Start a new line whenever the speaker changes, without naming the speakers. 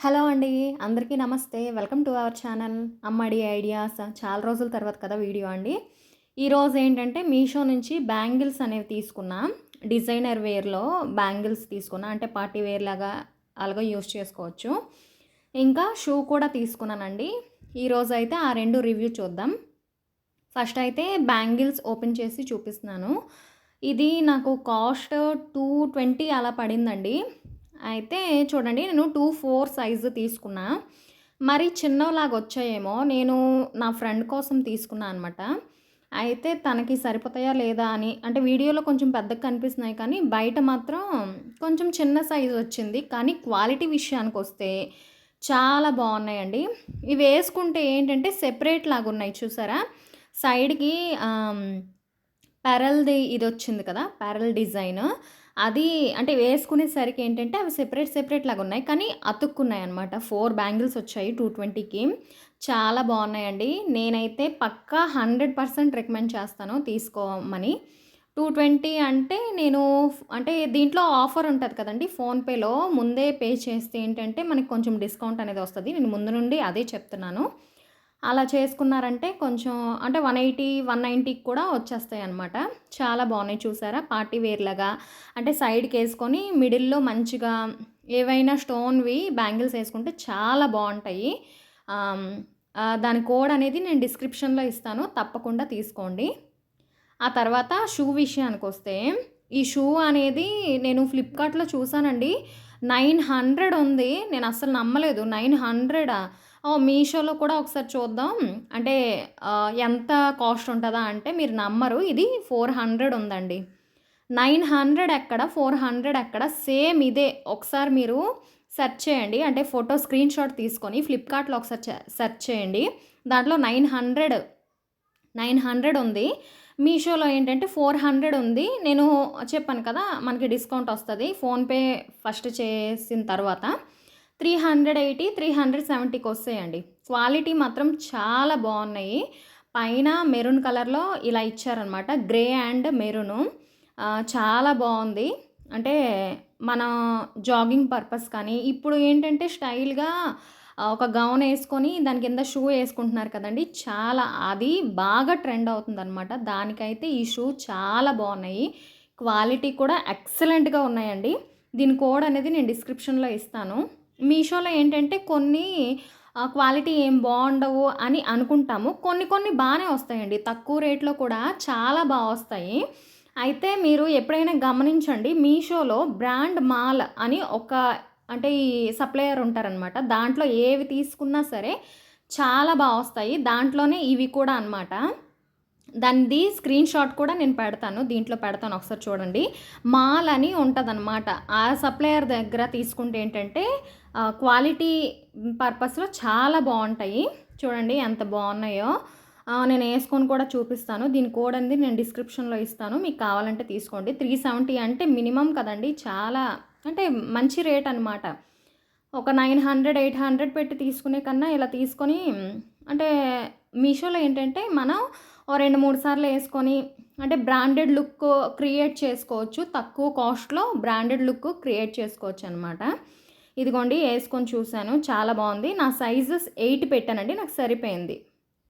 Hello అండి. అందరికీ నమస్తే. వెల్కమ్ టు అవర్ ఛానల్ అమ్మడి ఐడియాస్. చాలా రోజుల తర్వాత కదా వీడియో అండి. ఈరోజు ఏంటంటే మీషో నుంచి బ్యాంగిల్స్ అనేవి తీసుకున్నా. డిజైనర్ వేర్‌లో బ్యాంగిల్స్ తీసుకున్నా. అంటే పార్టీ వేర్ లాగా అలాగా యూజ్ చేసుకోవచ్చు. ఇంకా షూ కూడా తీసుకున్నానండి. ఈరోజైతే ఆ 2 రివ్యూ చూద్దాం. ఫస్ట్ అయితే బ్యాంగిల్స్ ఓపెన్ చేసి చూపిస్తున్నాను. ఇది నాకు కాస్ట్ 220 అలా పడిందండి. అయితే చూడండి, నేను 24 సైజు తీసుకున్నా. మరి చిన్నలాగా వచ్చాయేమో, నేను నా ఫ్రెండ్ కోసం తీసుకున్నా అనమాట. అయితే తనకి సరిపోతాయా లేదా అని, అంటే వీడియోలో కొంచెం పెద్దగా కనిపిస్తున్నాయి కానీ బయట మాత్రం కొంచెం చిన్న సైజు వచ్చింది. కానీ క్వాలిటీ విషయానికి వస్తే చాలా బాగున్నాయండి. ఇవి వేసుకుంటే ఏంటంటే సెపరేట్ లాగా ఉన్నాయి చూసారా, సైడ్కి పెరల్‌ది ఇదొచ్చింది కదా, పెరల్ డిజైన్. అది అంటే వేసుకునేసరికి ఏంటంటే అవి సెపరేట్ లాగున్నాయి. కానీ అతుక్కున్నాయన్నమాట. 4 బ్యాంగిల్స్ వచ్చాయి 220కి. చాలా బాగున్నాయండి. నేనైతే పక్కా 100% రికమెండ్ చేస్తాను తీసుకోమని. 220 అంటే నేను అంటే దీంట్లో ఆఫర్ ఉంటది కదండీ! ఫోన్‌పేలో ముందే పే చేస్తే ఏంటంటే మనకి కొంచెం డిస్కౌంట్ అనేది వస్తది. నేను ముందు నుండి అదే చెప్తున్నాను. అలా చేసుకున్నారంటే కొంచెం అంటే 180, 190కి కూడా వచ్చేస్తాయన్నమాట. చాలా బాగున్నాయి చూసారా, పార్టీ వేర్‌లాగా. అంటే సైడ్‌కేసుకొని మిడిల్‌లో మంచిగా ఏవైనా స్టోన్‌వి బ్యాంగిల్స్ ఏసుకుంటే చాలా బావుంటాయి. ఆహ్, దాని కోడ్ అనేది నేను డిస్క్రిప్షన్‌లో ఇస్తాను. తప్పకుండా తీసుకోండి. ఆ తర్వాత షూ విషయానికొస్తే, ఈ షూ అనేది నేను ఫ్లిప్‌కార్ట్‌లో చూసానండి. 900 ఉంది. నేను అస్సలు నమ్మలేదు. 900 మీషోలో కూడా ఒకసారి చూద్దాం. అంటే ఎంత కాస్ట్ ఉంటదా అంటే మీరు నమ్మరు. ఇది 400 ఉందండి. 900 ఎక్కడ, 400 ఎక్కడ, సేమ్ ఇదే. ఒకసారి మీరు సెర్చ్ చేయండి. అంటే ఫోటో స్క్రీన్‌షాట్ తీసుకొని ఫ్లిప్‌కార్ట్‌లో ఒకసారి సెర్చ్ చేయండి. దాంట్లో 900 ఉంది. మీషోలో ఏంటంటే 400 ఉంది. నేను చెప్పాను కదా, మనకి డిస్కౌంట్ వస్తది. ఫోన్‌పే ఫస్ట్ చేసిన తర్వాత 380, 370కి వస్తాయండి. క్వాలిటీ మాత్రం చాలా బాగున్నాయి. పైన మెరూన్ కలర్‌లో ఇలా ఇచ్చారనమాట. Grey and maroon. చాలా బాగుంది. అంటే మన జాగింగ్ పర్పస్ కానీ, ఇప్పుడు ఏంటంటే స్టైల్‌గా ఒక గౌన్ ఏసుకొని దాని కింద షూ ఏసుకుంటున్నారు కదండీ! చాలా అది బాగా ట్రెండ్ అవుతుందనమాట. దానికైతే ఈ షూ చాలా బాగున్నాయి. క్వాలిటీ కూడా ఎక్సలెంట్‌గా ఉన్నాయండి. దీని కోడ్ అనేది నేను డిస్క్రిప్షన్‌లో ఇస్తాను. మీషోలో ఏంటంటే కొన్ని క్వాలిటీ ఏం బాగుండవు అని అనుకుంటాము. కొన్ని కొన్ని బానే వస్తాయండి. తక్కువ రేట్‌లో కూడా చాలా బా వస్తాయి. అయితే మీరు ఎప్పుడైనా గమనించండి, మీషోలో బ్రాండ్ మాల్ అని ఒక అంటే ఈ సప్లయర్ ఉంటారనమాట. దాంట్లో ఏవి తీసుకున్నా సరే చాలా బా వస్తాయి. దాంట్లోనే ఇవి కూడా అనమాట. దానిది స్క్రీన్‌షాట్ కూడా నేను పెడతాను. దీంట్లో పెడతాను, ఒకసారి చూడండి. మాల్ అని ఉంటదనమాట. ఆ సప్లయర్ దగ్గర తీసుకుంటే ఏంటంటే క్వాలిటీ పర్పస్‌లో చాలా బావుంటాయి. చూడండి ఎంత బావున్నాయో. నేను ఏసుకొని కూడా చూపిస్తాను. దీని కోడ్ అనేది నేను డిస్క్రిప్షన్‌లో ఇస్తాను. మీకు కావాలంటే తీసుకోండి. 370 అంటే మినిమమ్ కదండీ! చాలా అంటే మంచి రేట్ అనమాట. ఒక 900, 800 పెట్టి తీసుకునే కన్నా ఇలా తీసుకొని అంటే మీషోలో ఏంటంటే మనం ఓ 2, 3 సార్లు ఏసుకొని అంటే బ్రాండెడ్ లుక్ క్రియేట్ చేసుకోవచ్చు. తక్కువ కాస్ట్‌లో బ్రాండెడ్ లుక్ క్రియేట్ చేసుకోవచ్చనమాట. ఇదిగోండి ఏసుకొని చూసాను. చాలా బావుంది. నా సైజెస్ 8 పెట్టానండి. నాకు సరిపోయింది.